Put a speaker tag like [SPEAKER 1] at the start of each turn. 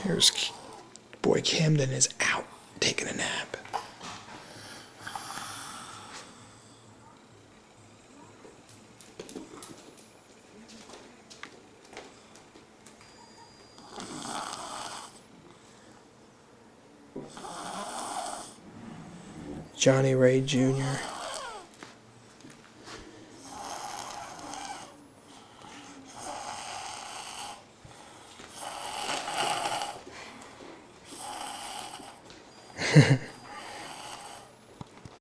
[SPEAKER 1] Here's boy Camden is out taking a nap. Johnny Ray Jr.